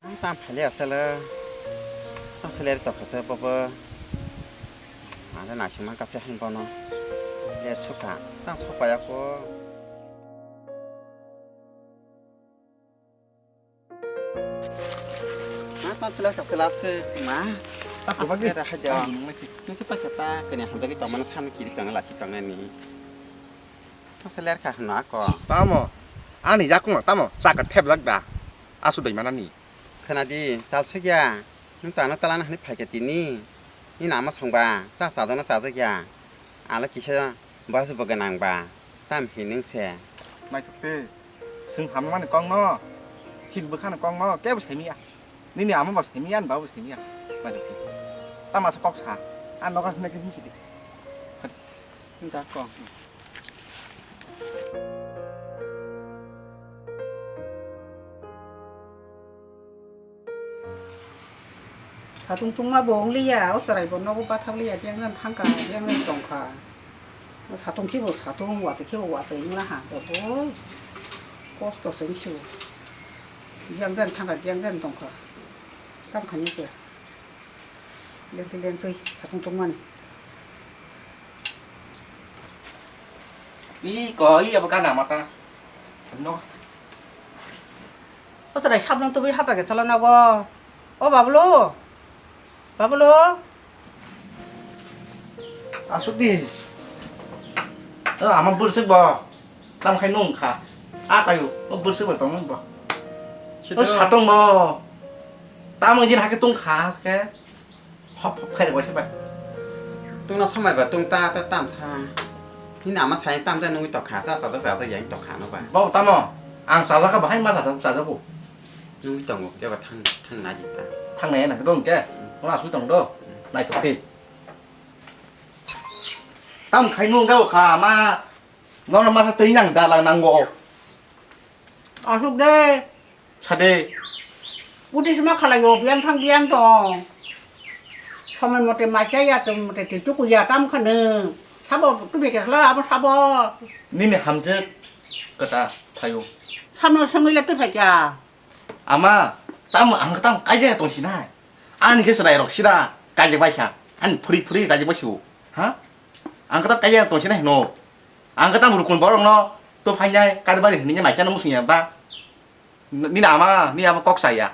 ตามผลิตเสร็จแล้วต้องเสร็จต่อเสร็จปุ๊บมาแล้วหนักชิมันก็เสียให้บ่เนาะเรียนสุขะตั้งสุขไปแล้วก็มาตอนเสร็จก็เสร็จสิมาอาศัยอะไรให้เจ้านี่คือปัจจัยก็เนี่ยหันไปที่ต่อมันสั่นกี่ต่อนั่นแหละที่ต่อนั่นนี่ต้องเสร็จค่ะหนาก็ตามอ่ะอันนี้ยากกว่าตามอ่ะจากกันแทบลักดาอาสุดเลยมันนั่นนี่ขณะดีตาสุกยาน้ำตาลน้ำตาลนั่นนี่ไผ่กตินี่นี่น้ำมาส่งบาซาสาวต้องสาวสักยาแล้วกิเชบ้าสุบกันนางบาตามเห็นนึงเสียไม่ถูกต้ซึ่งทำมันในกองนอชินบุคคลในกองนอแก้วใช้เมียนี่เนี่ยมันบอกใช้เมียนบ่าวใช้เมียไม่ถูกต้ตามมาสก๊อกชาอันเราก็ไม่กินที่ดินี่จ้าก่อนถ้าตุ้งมาบ่งเลี้ยเอาใส่บนนอกบ้านทั้งเลี้ยเลี้ยงเงินทั้งกายเลี้ยงเงินตรงค่ะถ้าตุ้งขี้บ่ถ้าตุ้งหัวแต่ขี้บ่หัวแต่ยังละหาแต่โอ้ยก็ตัวเสียงชูเลี้ยงเงินทั้งกายเลี้ยงเงินตรงค่ะตั้งขันนี้เสียเลี้ยงที่เลี้ยงซีถ้าตุ้งมานี่ก็ยี่เอาปากกาหนามาตาเนาะเอาใส่ชับลงตัวไปหับไปกับชลนาก็โอ้บาบลูอาสุดดีมันบุษบ่ตามใครนุ่งค่ะใครอยู่มันบุษบ่ตรงนั้นบ่ชาตรงบ่ตามมันยินหาแค่ตรงขาแค่ฮอปใครเด็กวะใช่ไหมตรงนั้นสมัยแบบตรงตาแต่ตามชานี่น้ำมาใช้ตามจะนุ่งต่อขาซาสาวจะยังต่อขาเนาะไปบ่ตามสาวเขาบอกให้มาสาวบุนุ่งต่อหมวกเดี๋ยวว่าท่านนายจิตตาทางไหนน่ะก็โดนแกล่าสุดตรงโดนายถูกตีตั้มใครนุ่งเก้าขามาน้องมาตีอย่างดารานังโง่ลูกเด้ชาเดวุฒิสมาขลายโยบยังทั้งยังต่อทำไมหมดแต่มาใช้ยาจนหมดแต่ติดจุกยาตั้มขนึงถ้าบอกก็เบียดแล้วมันถ้าบอกนี่เนี่ยทำเจ๊ก็จะพายุทำเราทำไม่เล็บด้วยไผ่ยาอามาตั้มอังก็ตั้มใกล้จะตรงที่ไหนอันนี้ก็แสดงหรอกสิดาใกล้จะไปค่ะอันพรีใกล้จะไปชิวฮะอังก็ตั้มใกล้จะตรงที่ไหนโนอังก็ตั้มบุรุษคนบอกเนาะตัวพายใหญ่การบ้านนี่ยังหมายจะน้ำมุสลิมบ้านี่นามานี่อามาก๊อกใส่อะ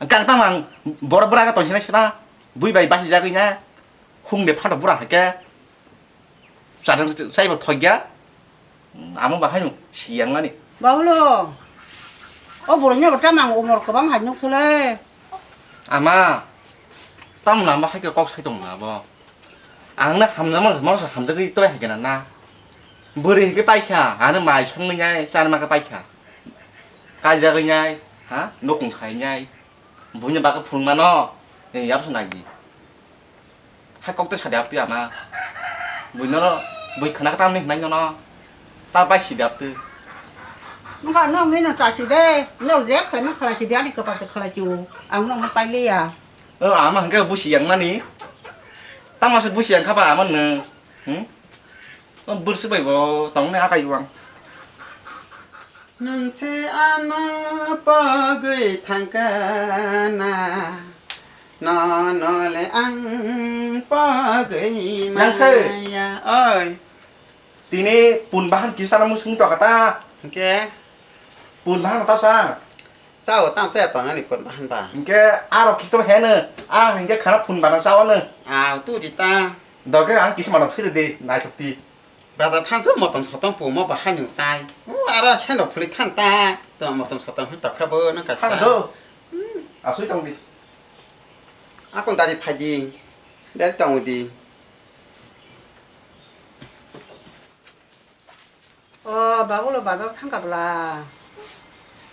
อังก็ตั้มอังบอระบระก็ตรงที่ไหนสิดาบุยใบบ้าสิจักรเนี่ยหุ่งเด็บพันดอกบุระแกสารใส่แบบถอยแกอามาบอกให้หนูเสียงแล้วนี่บ้าลูโอ้บุรุษเนี่ยก็จะมั่งอุโมงค์ก็บังหันยุกเลยอามาตั้มน้ำมาให้แกก๊อกใส่ตรงไหนบ่อังนะทำน้ำมันทำจะกี่ตัวให้กันนะบริหารไปค่ะอันนั้นหมายช่างยังไงจานมาก็ไปค่ะการจะยังไงฮะนกของใครยังไงบุญยังบ้าก็พุ่งมาเนาะนี่ยับสนายให้ก๊อกตัวฉาดยับตีมาบุญเนาะบุญขนาดตั้มนี่นั่งเนาะตั้มไปฉีดยับตีมันก็น้องนี่น่ะจ่ายสิได้เลี้ยวเจ๊เคยมันขลายสิได้ดิก็ไปจะขลายจูเอาน้องมันไปเลี้ยมันก็บุเสียงนั่นนี่ตั้งมาสุดบุเสียงครับมันเนอะมันบุษไปบ่ต้องเนี่ยอะไรอยู่วังนั่นเสียนาปะกุยทางกันนอนเลยอังปะกุยมาเอ้ยทีนี้ปูนบ้านกินซาลามุสงต่อกตาแกปูนบ้านตาซ่าเศร้าตามแซ่ตอนนั้นนี่ปูนบ้านป่ะแกเราคิดตัวแห่เนอะเห็นแกขนาดปูนบ้านเศร้าเนอะตู้ดิตาดอกแกอันกินสมาร์ทฟิลดีนายชกตีบาดท่านสมมติต้องปูมาบ้านอยู่ตายอะไรเช่นดอกผลิตท่านตาตัวมาต้องให้ตัดข้าวเบอร์นั่นก็ใช่สวยตรงดีคนตาดีพายีเด็ดตรงดีบ้าบุรุษบ้าจะทั้งกับลา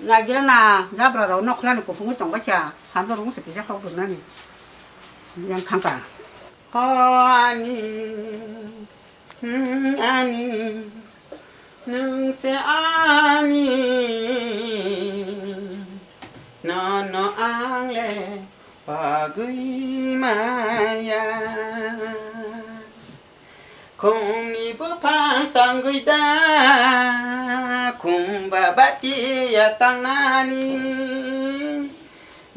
นายกินนะจับเรานอกแล้วนี่กูคงไม่ต้องไปจ่าหันตัวรู้สึกจะเข้าถึงนั่นนี่ยังทางป่าอันนี้นึงเสียอันนี้นอนอังเลปากุยมายาคงนี่บุพังตังกุยดาคงบาบัติยาตังนานี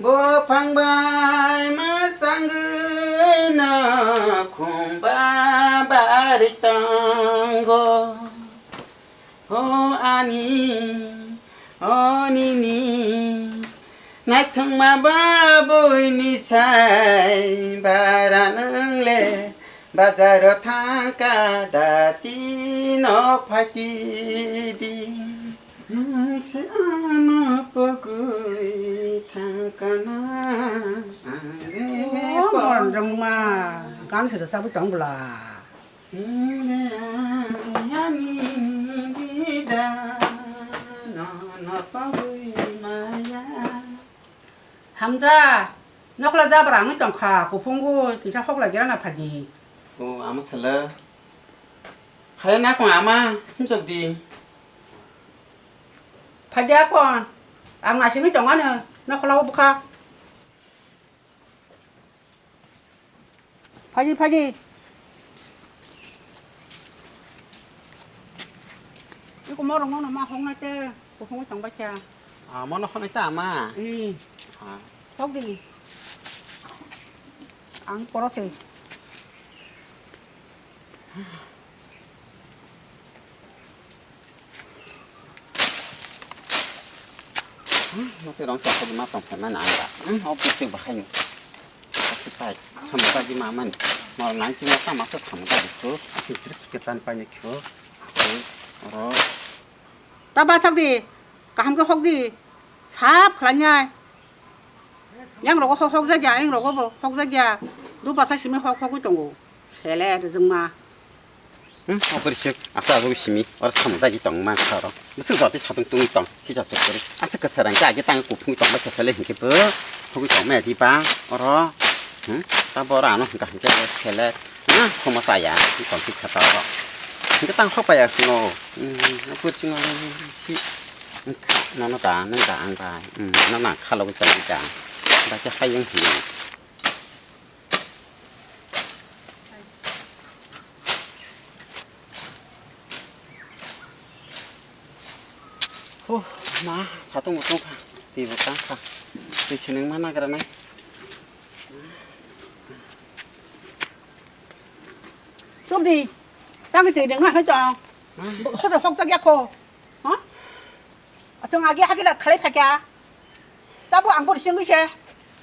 뭐 방바이 마상그나 콩바바리 땅고 아니 어니니 나통마 바보이니 사이 바라는래 바자로 탕까다 띠너 파티디 세아나 버그이 탕까나 뭐 정말 간수를 싸고 정불라. 함자 너클라 잡으라 안 했던 카 고풍고 기사 혹라 기라나 파디. 아마 살라 하야나 공 아마 힘적디 파디아콘 안 마시면 정하는 너클라 오부카. 파디 이거 뭐로 먹는 마 홍나 때 고풍고 정바차. 뭐나 하나 있다 아마 저기 안 걸었어. cái đón sọt cái má tổng phải má nặng cả họ bị từng bạc hay nhỉ cái tay thầm cái gì mà nặng chỉ mà thầm mà sẽ thầm cái gì cứ thì cái tan phải nhỉ cứ rồi 따바 탁디 감그 혹디 삽 클라냐 양로고 혹자냐 양로고 뭐 혹자냐 누가 사시면 혹하고 동고 셀레 정마 họ bớt sức sao rồi xí ở thầm cái gì tổng mang sao đó sự giỏi thì sao tung tung tổng khi chặt chặt rồi cái sản cái tăng cục tung tổng mới sẽ lên cái bữa không cái tổng mẹ đi ba ở đó ta bỏ ra nó cả cái 셀레 không mà xài à tổng thì khá tao cái tăng khó phải à nó bớt chừng xí nó đã ăn bài nó nặng khá lâu cái chả taจะให้ยังหิวโอ้มาสาตุงตุงค่ะตีบุกังค่ะตีชนึงมาหน้ากันไหม좀디 땅을 들이는 거 하죠. 허서 혹자기야코 어? 정하게 하기라 칼에 패야. 따보 안 보리 싱그시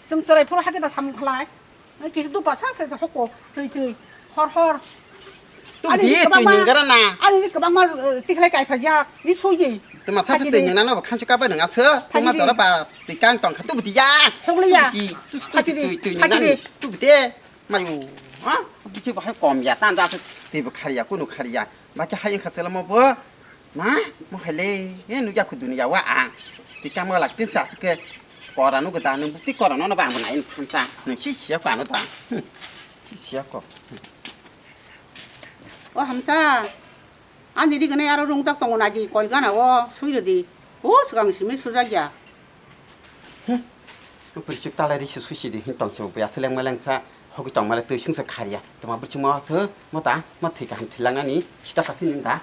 정서래 프로 하기라 삼클라이 기스 두바 사세서 혹고 뜨이 헐헐 또 뒤에 또 있는 거라나 아니 그만 티클라이 가이파야 니 소기 또 막 사실 또 있는 나나 뭐 칸주 까봐 능아 서 또만 저러 봐 뒤강 똥 또 부디야 홍리야 또 부디 마유 비치 뭐 할 거미야 딴다 뒤부 카리야 꾸누 카리야 마치 하인 카슬라 뭐 할래 얘 누가 그 두니야 와 뒤강 뭐 락진 사스게 거라 누가 다는 묵디 거라 너나 봐 뭐 나인 판사 너 시시야 거 다 시시야 거 함자 아니 니 그네 야로 롱딱 동원하지 걸가나고 수이르디 수강 심해 수작이야 버치 딸라리 수시디 똥쳐 뭐야 슬랭 말랭사 거기 똥 말에 또 흉사 칼이야 또 버치 뭐서 뭐다 뭐 되게 한 틀랑하니 시다 같은다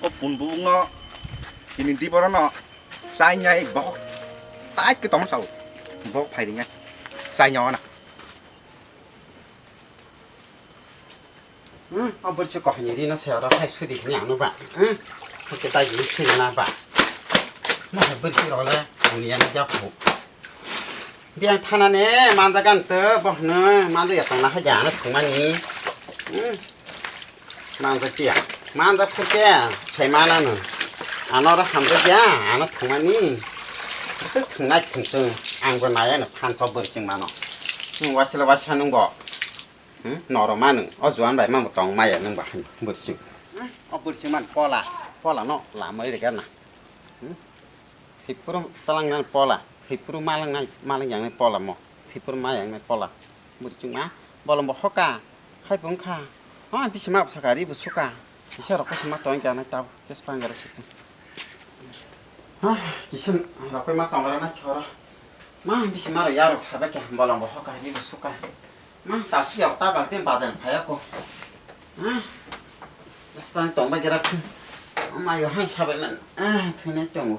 có bún bún nó thì mình đi vào đó nó sai nhai bỏ tái cái tóm sầu bỏ phải đi ngay sai nhỏ nè 버치 거 하니 리나 세어라 할 수도 그냥 너 봐. 그렇게 다 유치나 봐. 뭐 버치 rol래 아니야 나 잡고. 그냥 타나네 만자간 떠 뭐는 만자야 땅나 하지 않아 정말니. 만자기야. 만자 풀게 대만하는 안 와라 함자야 안 정말니. 그래서 정말 퉁퉁 안 거나야는 판서 버치만 어. 와실라 와시하는 거. 너로만은 어주한 바이만 못 똥 마야 는 봐. 버치. 버치만 뽀라 너 라머리 되겠나. 10% talangnan pola 10% malang yang pola mo 10% ma yang pola murid ma bola mo hoka hai bongkha bisma sakari busuka isara ko sama toin kana taw kes pangara situ kisan rakoi ma tongara na chora ma bisma yaro sabake bola mo hoka ni busuka ma ta su ya ta ba tem bazan phaya ko kes pang tong ba jara 엄마 이거 한 샵에는 드네 좀.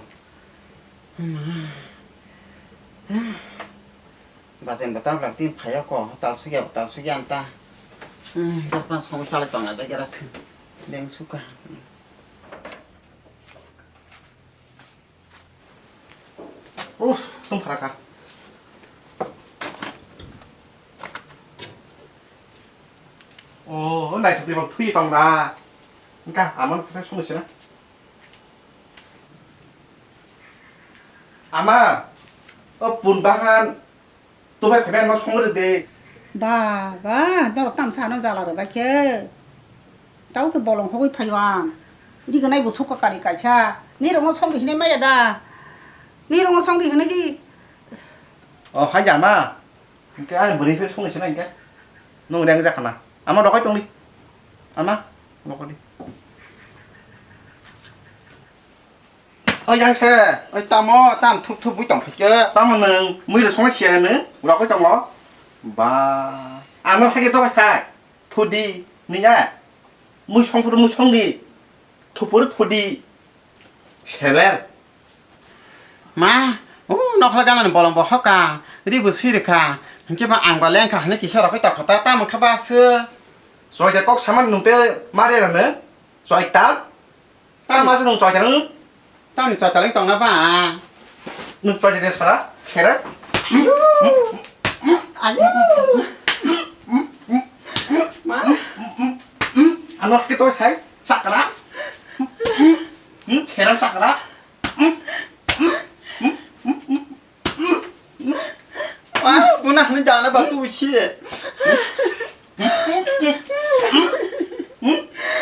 맞아 뭐 따로 락딘 파야고 따로 수기 안다. 그래서 송 살을 동안 되게 같은 냉수가. 오, 손 팔아가. nay thực bằng thuy tòng ra ca 아마 손을 쓰나? 아마 분바한 또 왜 배면 너 손을 대 bà nó tạm xa nó ra là được bà kia tao sẽ bỏ lòng không có phải hoàng đi cái này bút thuốc cả đi cả cha ní đâu nó xong thì này mấy đã ní đâu nó xong thì này đi 하지 아마 cái anh bữa đi phải 손을 쓰나 이게 너 đang ra khả 아마 너 cái đi 아마 너 đi giang xe tam thúc bụi tổng phải chưa tao mà mới được xong xe nữa nó có trong đó và nó hay cái tao phải thôi đi nè nhá mới xong đi thôi đi xe lên mà nó khai cái này bỏ lòng bỏ hóc cả đi bữa suy được cả cái mà ăn qua lên cả nó chỉ cho nó cái tọt cả ta mà các ba xưa rồi thì có sáng nung tê mà đây là nữa rồi ta mà sẽ nung rồi thì nó tao thì cho lên tòng nó bà nung rồi thì nó sao thế đấy má nó cái tôi thấy sặc cả đó thế nó sặc cả đó bữa nào nó chả nó bảo tôi chi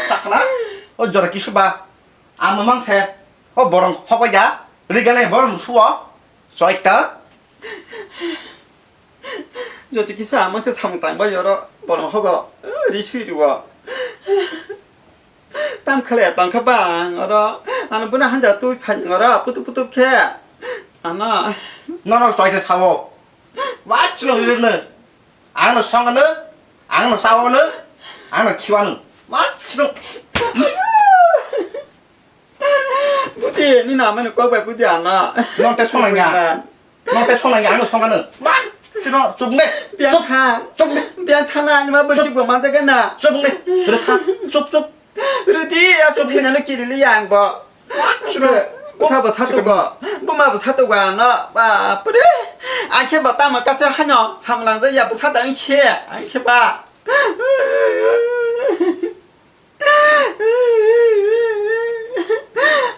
sặc cả đó giờ là kí số 3 mà mang xe 버렁 허가야 리간에 버렁 수어 쏘이다 giờ thì cái sao mà sẽ xong tặng bao giờ đó bỏ lòng hóc đi suy được tam khai lệ tặng các bạn ở đó anh bữa nào hắn giờ tôi phải ở đó bút khe anh nó 쏘이다 사오 맞추는 이랬네 안은 성하는 안은 싸우는 안은 키와는 맞추는 bút đi nào mà nó có bài bút à nó 너한테 손하냐 너한테 손하냐 안은 성하는 맞추는 좁네 biên thang anh mà bữa trước vừa mang ra cái nào 좁네 그렇다 좁 rồi đi à sao thì nó kia đi ăn bỏ sao bà sát đâu bữa mà bà sát đâu nó bà bữa đấy anh kia bảo ta mà cái xe hay nhở sao mà làm ra giờ bà sát đánh xe anh kia bà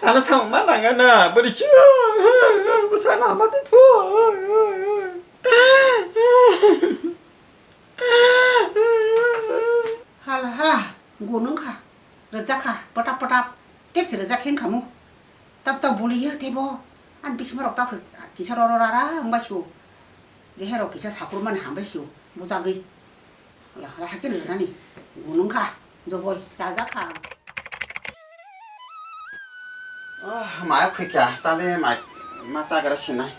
anh sao mà làm cái nào bữa đi chưa bữa sao làm mà tiếp thôi hala ngủ nướng cả rồi ra cả bắt đáp tiếp sẽ ra khen khám tao bù lì thế bò anh bị smart tao chỉ cho ra không bao nhiêu để hết rồi chỉ cho sạc mà hàng bao nhiêu mua ra cái là hai cái lửa này ngủ nướng cả rồi rồi ra cả mãi khuya cả ta lên mãi massage cái đó này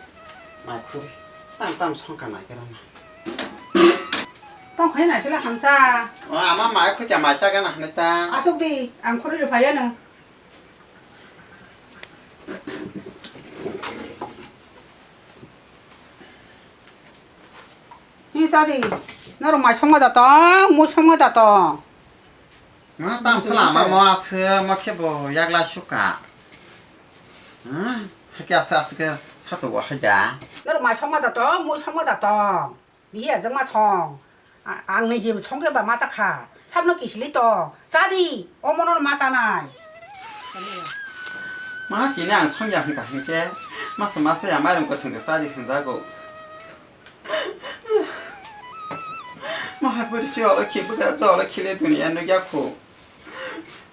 mãi khuya tam xong cả này cái đó này tao thấy này sẽ là làm sao mà mãi khuya cả mãi sao cái này người ta à xong đi ăn khuya được phải nè như sao thì nó rồi mày xong rồi đó mua xong rồi đó mà tam sẽ làm mà mua sữa mà khi bộ yak la sugar cái sao cái sao tụi họ giá nó rồi mày xong rồi đó mua xong rồi đó bây giờ giống mà xong ăn này gì mà xong cái bà mà sắc hà sắp nó kỳ lít to sao đi ôm nó mà sao này mà chỉ là ăn xong nhà thì cả những cái mà sẽ làm cái thằng cái sao đi thằng giá gỗ mà hai bữa chiều là khi bữa giờ cho là khi lên tụi này nó giác khổ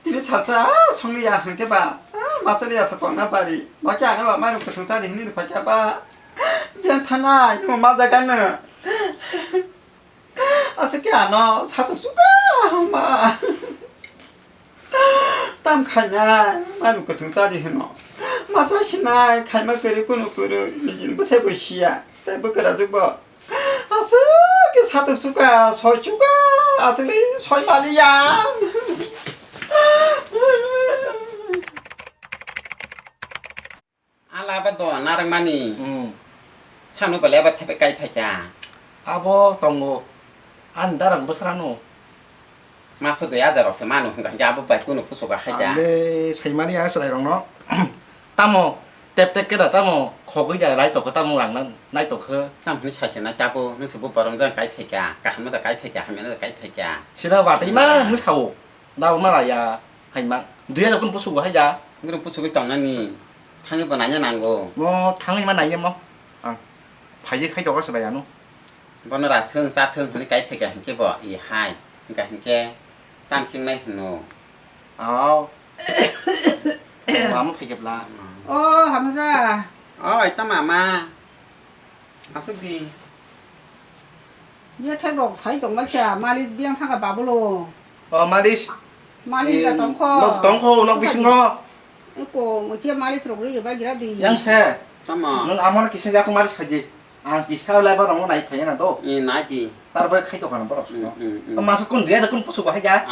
ini saja xong đi ăn cái bà mà sẽ đi ăn sao nó bà đi nó chả nó bảo mai nó thằng giá đi hình như phải cái bà bien thân à nhưng mà mà ra cái nữa à sẽ cái nó sao được suka mà tam khai nha mai nó thằng giá đi hình nó mà sao xin này khai mà cái nó nhìn bữa sẽ bữa xia tại bữa cái đó giúp bà 아스 그 사덕수가 설주가 아슬리 설말이야 laba do narang mani. อืม Sam no bale ba tepe kai phaja. abo tongo an darang besarano Maso do ya zaro semanu ga ya bu bai ku no puso ga haja. ale saimani ya sarai rong no tamo tep tep keda tamo khogi ja lai to ko tamo lang nan nai to khe Sam ni cha chena ta bu no se bu parom jang kai phaja. Ka ham da kai phaja ham na da kai phaja. sira wa tai ma mu chau dau ma la ya hai ma dia da kun pusu ga haja Ngro puso ga tong na ni. Thang ba na nya nang go. mo thang ma nai nyam no à phải gì khai cho cái sự này à nó Bon ra thương sa thương ni kai phaja ke bo I hai. Ga hin ke tam king nai no. áo mà phải kịp là 함자 Oi ta mama. Asu bi. 얘 태국 사이동 마차 말리 비앙 상가 바블로 mà đi 말리가 동코 nó tống khô nó bị sinh ngô 있고 뭐 kia 말리 들어오리 바기라디 yang xe Ta ma. nó ám nó kisah aku mari khai à chỉ sao lại bảo nó này phải như nào I na ji. tar phải khai to kan bảo Ừ. nó mà sao con dia con pusu cái ja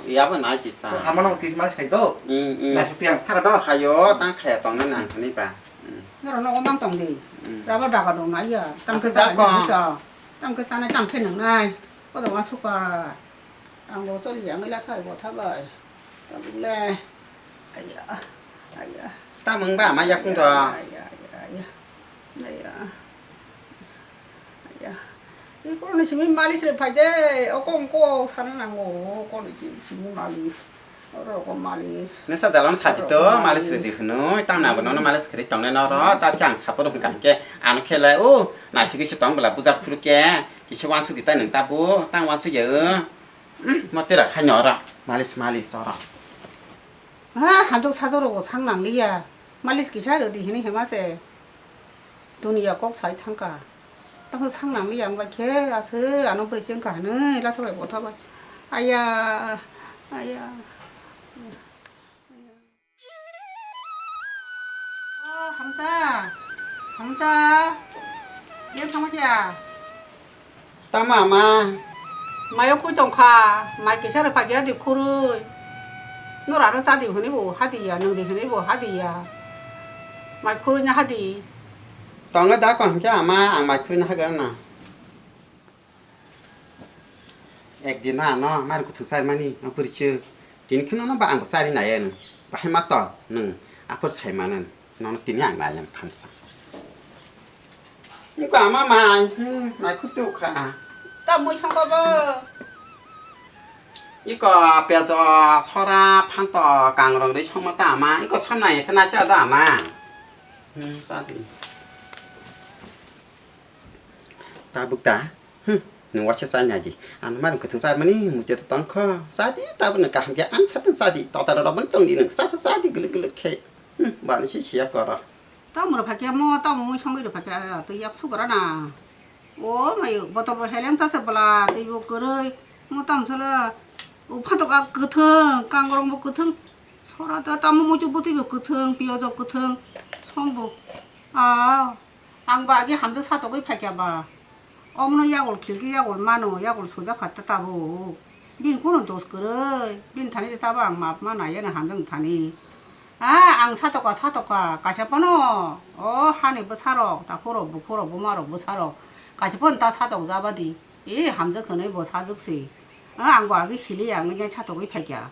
Ya ba na ji ta. ám nó kisah mari khai to Ừ. này tiang thang đó Hayo ta khe tong na nang ni ba. 너로 너고 망동디 라바 바가도 나야 땅그 잡고. 자네 땅그 자네 땅 패는 나이 거도 와 수가 안고 저리 양을 라타이 못 타봐 땅래 아야 아야 Ta mừng ba ma ya kung ro. 아야 아야 아야 이거는 지금 말리스를 파데 어공고 사는 안고 거는 지금 말리스 어러고 말리스 Ne sa jalan sa ti to malis re dikh no ta na bono malis kri tong na ro ta chang sa por kan ke an khela o na chi ki tong bla puja phur ke ki chi wan chu ti ta nang ta bu tang wan chu ye ma te ra kha nyo ra malis ro. 아, 한쪽 사저러고 상랑리야. 말리스 기차를 어디 히니 해마세. 돈이야 꼭 사이 탄가. 땅그 상랑리야 뭐 개, 아서 안 오버리 시험가 하는 라서를 못 하고. 아야, 아야. 함자. 얘 상마지야. Ta mama. 마요 쿨정카. 마 기차를 파기라디 코르. 너라는 사디 흔히 뭐 하디야, 너디 흔히 뭐 하디야. 마 코르냐 하디. Tong ga da kon ke ama ang ma khun ha ga na. Ek din ha no ma ku thu sai ma ni ang puri chu. Tin khun no ba ang sa ri na yen. Ba hai ma to nung a pur sai ma nan. No no tin yang ba yang phan sa. Ni kwa ma ma ku tu kha. 땀 뭐 참가봐. 이거 빼줘 서라 판도 강릉도 처음 따마 이거 참나이 그나 짜다 아마 싸디 따북다 능 와치 싸냐지 안 말은 그 등사만이 문제 던 커 싸디 따부는 까 함께 안 잡은 싸디 떠다라라 번 정리는 싸디 글글글게 많이 시시야 거라 땀으로 밖에 땀뭐 참가로 밖에 또 약속을하나. 오 마이 뭐또 헬렌 싸서 볼라 또 이거 그래 뭐 땀서라 파도가 끝은 깡그런 뭐 끝은 소라다 땀 뭐지 못해 끝은 비어져 끝은 성부 앙바기 함정 사도가 파게봐 어머는 약을 길게 약을 많어 약을 소자 갖다 따보 민 고는 도 그래 민 다니지 따봐 맘만 아예는 함정 다니 앙 사도가 가셔번호 하니 뭐 사러 다 고로 뭐 말어 뭐 사러 가셔번 다 사도 잡아디 이 함정 그네 뭐 사적시 앙과기 실리양 그냥 차도기 패기야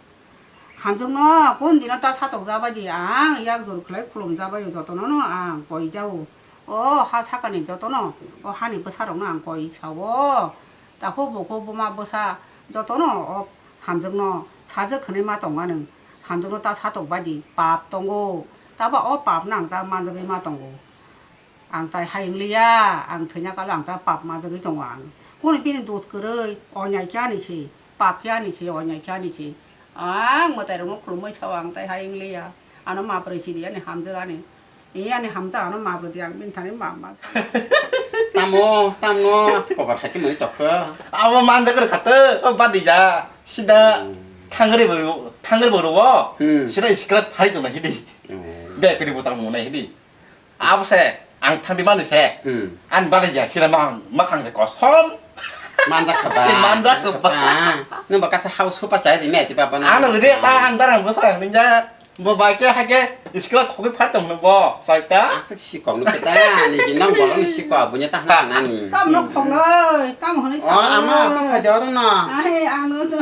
감정너 곤디나 따 사도 잡아지 약도 그래 콜롬 잡아요 저도는 거의 자고 하 사간이 저도는 하니 뭐 사러는 안 거의 차고 다 호보마 뭐사 저도는 감정너 사적 그네마 동안은 감정너 따 사도 바지 밥 동고 따봐 밥랑 따 만저기 마 동고 앙따 하잉리야 앙트냐가 랑따 밥 만저기 동안 cô này đồ cười ở nhà kia này chị, bạc kia này chị, ở nhà kia này chị, mà tại nó cũng mới chào anh tại hai anh lia, anh nó mà bơi chị đi anh ham giờ anh, anh ham giờ anh mà bơi đi anh bên thằng mà. tamo sức có phải cái mới tập cơ 아마 만다 그래 갔다 받이자 시다 탕을 버려 시다 시끄럽 파리도 나 히디 내 그리고 딱 뭐네 히디 아버세 앙탕비 만드세 안 받이자 시다 막 항상 거선 만작하다 너 바깥에 하우스 소파 자야 돼 매디 바바나 아는 어디 다 한다랑 무슨 그냥 뭐 말게 하게 이시가 거기 팔도 없는 거 사이다. 아스 시꺼 놓고 다 니기 넘 거는 시꺼 뭐냐 딱 하나니 cam nó không ơi cam không lấy sao 아마 속하 저러나 ai ăn nữa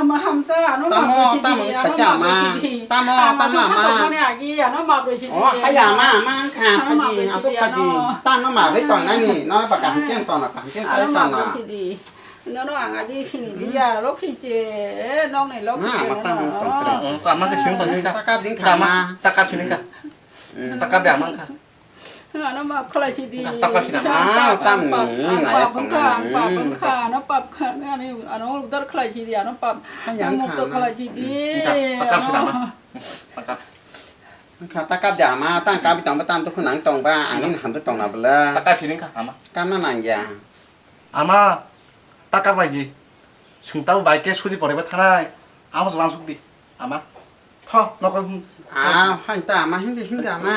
mà hầm sao nó Tamo, mập rồi tamo, chị phải nó chả mập mà. rồi chị Tamo, mà tamo, sao mà. con này kia nó mập rồi chị 하야마 망카 파디 아서 파디 땅nó mà với toàn này nè nó bạc cảm kiêng toàn là cảm kiêng nó sai mập toàn rồi là chị đi nó ăn cái gì chị đi à lúc khi chị nó này lúc khi mà tăng tổng 까만 그 지는 거니까. 따까 딩 가마 따까 지는가. 따까 대망가. nó mập không là chị đi tam này này bằng khả nó bập khả này nó rất là chị đi nó bập nó mộtตัวlà chị đi 따까 지나마. 따까. ค่ะตากับอย่ามาตั้งการไปตองไปตามตัวคนหนังตองบ้าอันนี้หันไปตองนะเบล 따까 지는가 아마. กำนั่นนั่นอย่า 아마 따까 말기. 승따고 말게 소지 버리고 타나 아무서 방송디. 아마. 터 너가 อ้าวหันตามาหิ้งดิหิ้งดามา